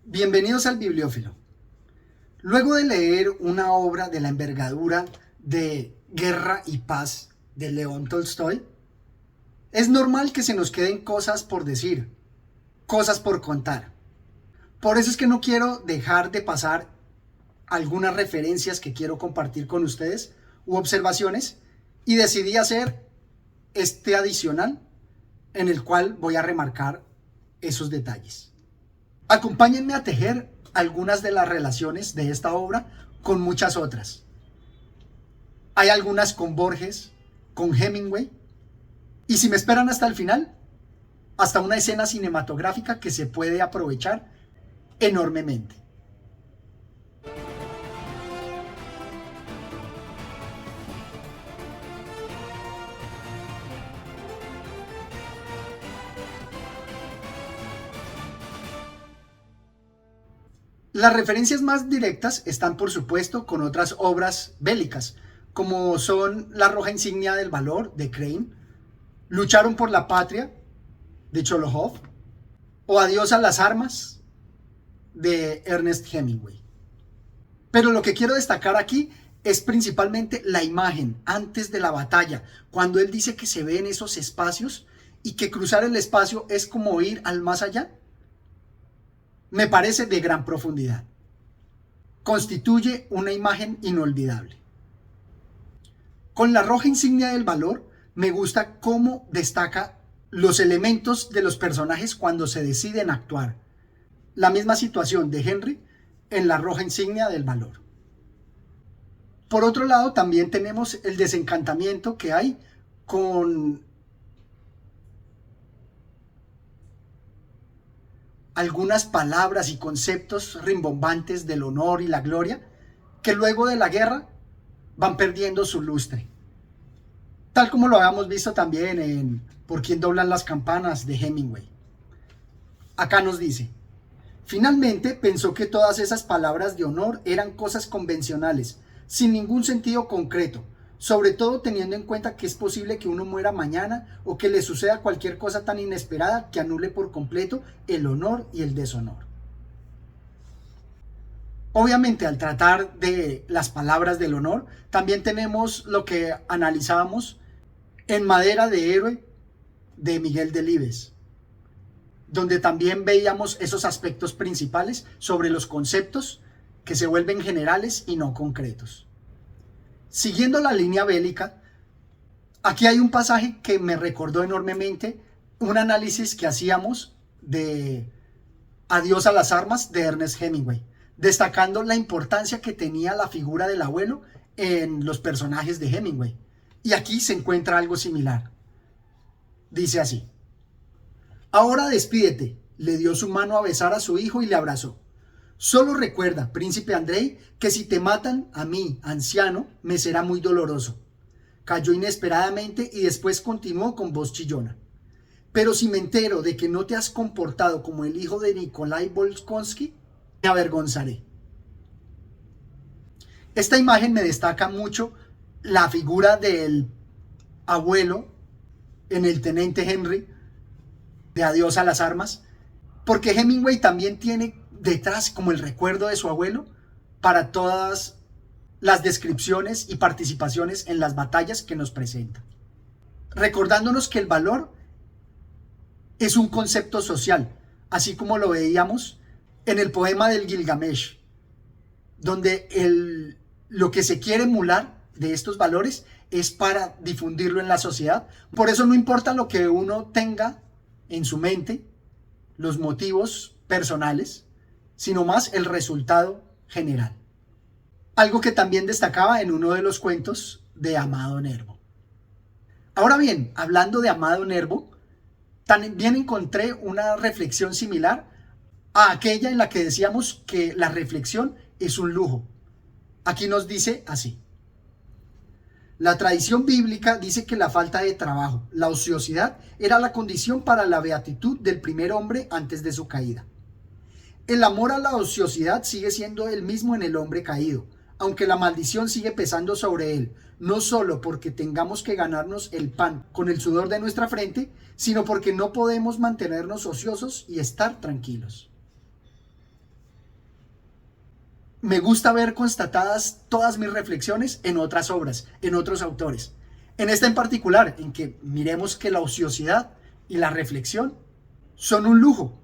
Bienvenidos al Bibliófilo. Luego de leer una obra de la envergadura de Guerra y Paz de León Tolstoy, es normal que se nos queden cosas por decir, cosas por contar. Por eso es que no quiero dejar de pasar algunas referencias que quiero compartir con ustedes u observaciones, y decidí hacer este adicional en el cual voy a remarcar esos detalles. Acompáñenme a tejer algunas de las relaciones de esta obra con muchas otras. Hay algunas con Borges, con Hemingway, y si me esperan hasta el final, hasta una escena cinematográfica que se puede aprovechar enormemente. Las referencias más directas están, por supuesto, con otras obras bélicas, como son La roja insignia del valor, de Crane, Lucharon por la patria, de Cholokhov, o Adiós a las armas, de Ernest Hemingway. Pero lo que quiero destacar aquí es principalmente la imagen antes de la batalla, cuando él dice que se ve en esos espacios y que cruzar el espacio es como ir al más allá. Me parece de gran profundidad. Constituye una imagen inolvidable. Con La roja insignia del valor, me gusta cómo destaca los elementos de los personajes cuando se deciden actuar. La misma situación de Henry en La roja insignia del valor. Por otro lado, también tenemos el desencantamiento que hay con algunas palabras y conceptos rimbombantes del honor y la gloria que luego de la guerra van perdiendo su lustre. Tal como lo habíamos visto también en Por quién doblan las campanas de Hemingway. Acá nos dice: finalmente pensó que todas esas palabras de honor eran cosas convencionales, sin ningún sentido concreto, sobre todo teniendo en cuenta que es posible que uno muera mañana o que le suceda cualquier cosa tan inesperada que anule por completo el honor y el deshonor. Obviamente, al tratar de las palabras del honor, también tenemos lo que analizábamos en Madera de Héroe de Miguel Delibes, donde también veíamos esos aspectos principales sobre los conceptos que se vuelven generales y no concretos. Siguiendo la línea bélica, aquí hay un pasaje que me recordó enormemente un análisis que hacíamos de Adiós a las armas de Ernest Hemingway, destacando la importancia que tenía la figura del abuelo en los personajes de Hemingway. Y aquí se encuentra algo similar. Dice así: ahora despídete. Le dio su mano a besar a su hijo y le abrazó. Solo recuerda, príncipe Andrei, que si te matan a mí, anciano, me será muy doloroso. Cayó inesperadamente y después continuó con voz chillona. Pero si me entero de que no te has comportado como el hijo de Nikolai Bolkonsky, me avergonzaré. Esta imagen me destaca mucho la figura del abuelo en el teniente Henry de Adiós a las armas, porque Hemingway también tiene detrás como el recuerdo de su abuelo para todas las descripciones y participaciones en las batallas que nos presenta, recordándonos que el valor es un concepto social, así como lo veíamos en el poema del Gilgamesh, donde lo que se quiere emular de estos valores es para difundirlo en la sociedad. Por eso no importa lo que uno tenga en su mente, los motivos personales, sino más el resultado general. Algo que también destacaba en uno de los cuentos de Amado Nervo. Ahora bien, hablando de Amado Nervo, también encontré una reflexión similar a aquella en la que decíamos que la reflexión es un lujo. Aquí nos dice así: la tradición bíblica dice que la falta de trabajo, la ociosidad, era la condición para la beatitud del primer hombre antes de su caída. El amor a la ociosidad sigue siendo el mismo en el hombre caído, aunque la maldición sigue pesando sobre él, no solo porque tengamos que ganarnos el pan con el sudor de nuestra frente, sino porque no podemos mantenernos ociosos y estar tranquilos. me gusta ver constatadas todas mis reflexiones en otras obras, en otros autores. En esta en particular, en que miremos que la ociosidad y la reflexión son un lujo,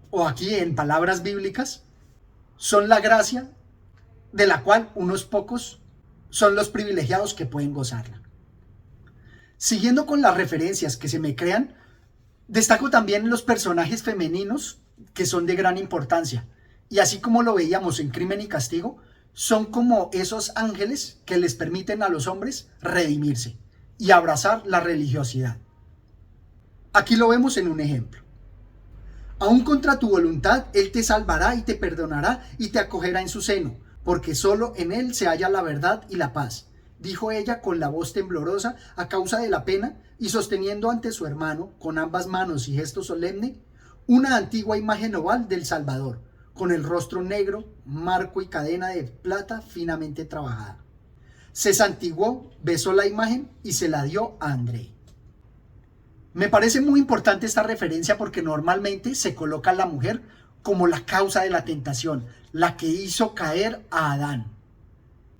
o aquí en palabras bíblicas, son la gracia de la cual unos pocos son los privilegiados que pueden gozarla. Siguiendo con las referencias que se me crean, destaco también los personajes femeninos que son de gran importancia. Y así como lo veíamos en Crimen y Castigo, son como esos ángeles que les permiten a los hombres redimirse y abrazar la religiosidad. Aquí lo vemos en un ejemplo. Aún contra tu voluntad, Él te salvará y te perdonará y te acogerá en su seno, porque solo en Él se halla la verdad y la paz, dijo ella con la voz temblorosa a causa de la pena y sosteniendo ante su hermano, con ambas manos y gesto solemne, una antigua imagen oval del Salvador, con el rostro negro, marco y cadena de plata finamente trabajada. Se santiguó, besó la imagen y se la dio a André. Me parece muy importante esta referencia porque normalmente se coloca a la mujer como la causa de la tentación, la que hizo caer a Adán.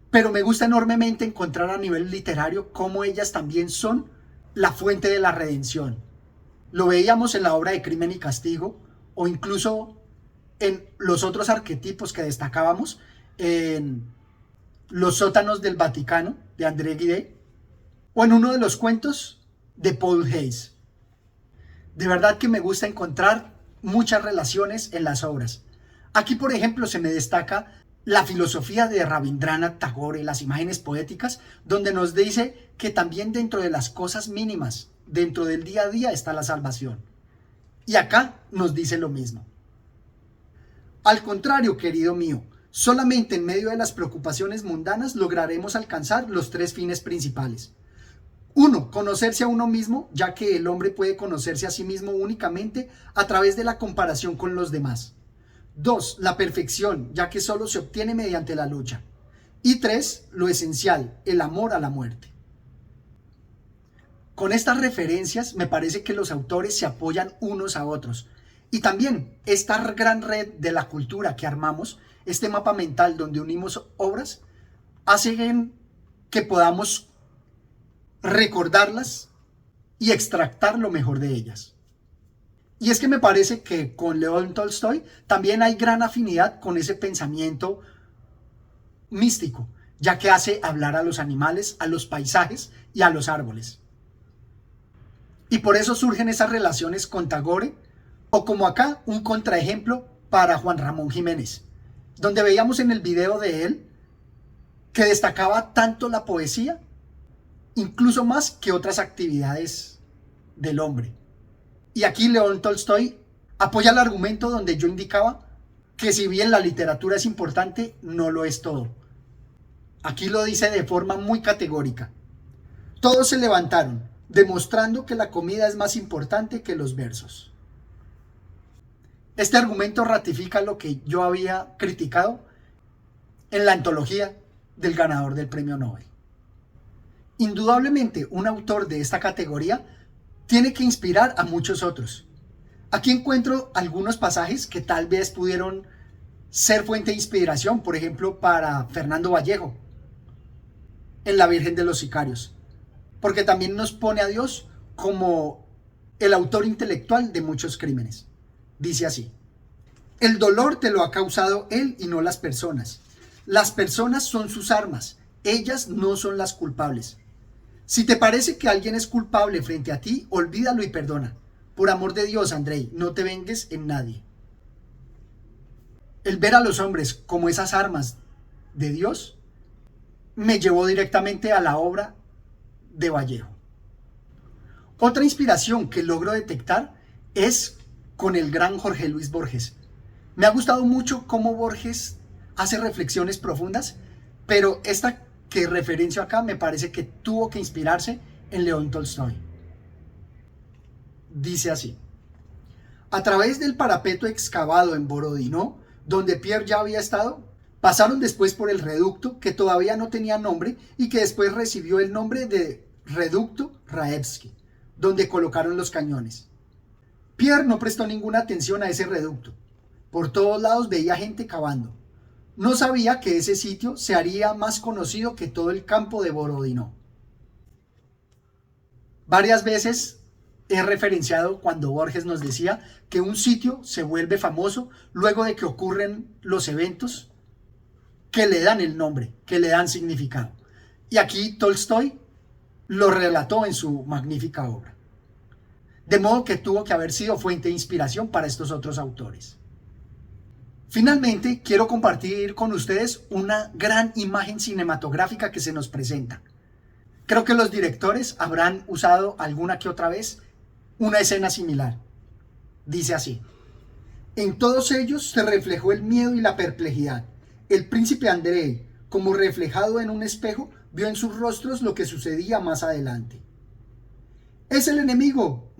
Pero me gusta enormemente encontrar a nivel literario cómo ellas también son la fuente de la redención. Lo veíamos en la obra de Crimen y Castigo, o incluso en los otros arquetipos que destacábamos, en Los sótanos del Vaticano, de André Gide, o en uno de los cuentos de Paul Hayes. De verdad que me gusta encontrar muchas relaciones en las obras. Aquí, por ejemplo, se me destaca la filosofía de Rabindranath Tagore, las imágenes poéticas, donde nos dice que también dentro de las cosas mínimas, dentro del día a día, está la salvación. Y acá nos dice lo mismo. Al contrario, querido mío, solamente en medio de las preocupaciones mundanas lograremos alcanzar los tres fines principales. 1. Conocerse a uno mismo, ya que el hombre puede conocerse a sí mismo únicamente a través de la comparación con los demás. 2. La perfección, ya que solo se obtiene mediante la lucha. Y 3. Lo esencial, el amor a la muerte. Con estas referencias me parece que los autores se apoyan unos a otros. Y también esta gran red de la cultura que armamos, este mapa mental donde unimos obras, hacen que podamos recordarlas y extractar lo mejor de ellas. Y es que me parece que con León Tolstoy también hay gran afinidad con ese pensamiento místico, ya que hace hablar a los animales, a los paisajes y a los árboles. Y por eso surgen esas relaciones con Tagore, o como acá un contraejemplo para Juan Ramón Jiménez, donde veíamos en el video de él que destacaba tanto la poesía, incluso más que otras actividades del hombre. Y aquí León Tolstoy apoya el argumento donde yo indicaba que si bien la literatura es importante, no lo es todo. Aquí lo dice de forma muy categórica. Todos se levantaron, demostrando que la comida es más importante que los versos. Este argumento ratifica lo que yo había criticado en la antología del ganador del premio Nobel. Indudablemente, un autor de esta categoría tiene que inspirar a muchos otros. Aquí encuentro algunos pasajes que tal vez pudieron ser fuente de inspiración, por ejemplo, para Fernando Vallejo, en La Virgen de los Sicarios, porque también nos pone a Dios como el autor intelectual de muchos crímenes. Dice así: el dolor te lo ha causado él y no las personas. Las personas son sus armas, ellas no son las culpables. Si te parece que alguien es culpable frente a ti, olvídalo y perdona. Por amor de Dios, Andrei, no te vengues en nadie. El ver a los hombres como esas armas de Dios me llevó directamente a la obra de Vallejo. Otra inspiración que logro detectar es con el gran Jorge Luis Borges. Me ha gustado mucho cómo Borges hace reflexiones profundas, pero esta que referencio acá me parece que tuvo que inspirarse en León Tolstoy. Dice así: a través del parapeto excavado en Borodino, donde Pierre ya había estado, pasaron después por el reducto que todavía no tenía nombre y que después recibió el nombre de Reducto Raevski, donde colocaron los cañones. Pierre no prestó ninguna atención a ese reducto. Por todos lados veía gente cavando. no sabía que ese sitio se haría más conocido que todo el campo de Borodino. Varias veces he referenciado cuando Borges nos decía que un sitio se vuelve famoso luego de que ocurren los eventos que le dan el nombre, que le dan significado. Y aquí Tolstoy lo relató en su magnífica obra. De modo que tuvo que haber sido fuente de inspiración para estos otros autores. Finalmente, quiero compartir con ustedes una gran imagen cinematográfica que se nos presenta. Creo que los directores habrán usado alguna que otra vez una escena similar. Dice así: en todos ellos se reflejó el miedo y la perplejidad. El príncipe Andrei, como reflejado en un espejo, vio en sus rostros lo que sucedía más adelante. ¡Es el enemigo!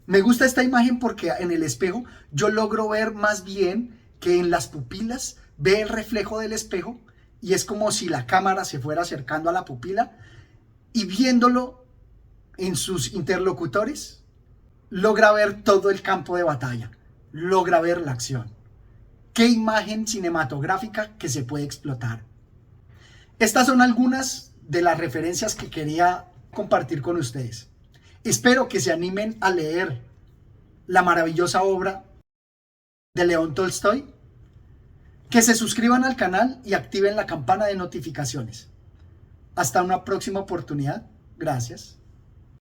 Me gusta esta imagen porque en el espejo yo logro ver más bien que en las pupilas ve el reflejo del espejo y es como si la cámara se fuera acercando a la pupila y viéndolo en sus interlocutores logra ver todo el campo de batalla, logra ver la acción. ¡Qué imagen cinematográfica que se puede explotar! Estas son algunas de las referencias que quería compartir con ustedes. Espero que se animen a leer la maravillosa obra de León Tolstoy, que se suscriban al canal y activen la campana de notificaciones. Hasta una próxima oportunidad. Gracias.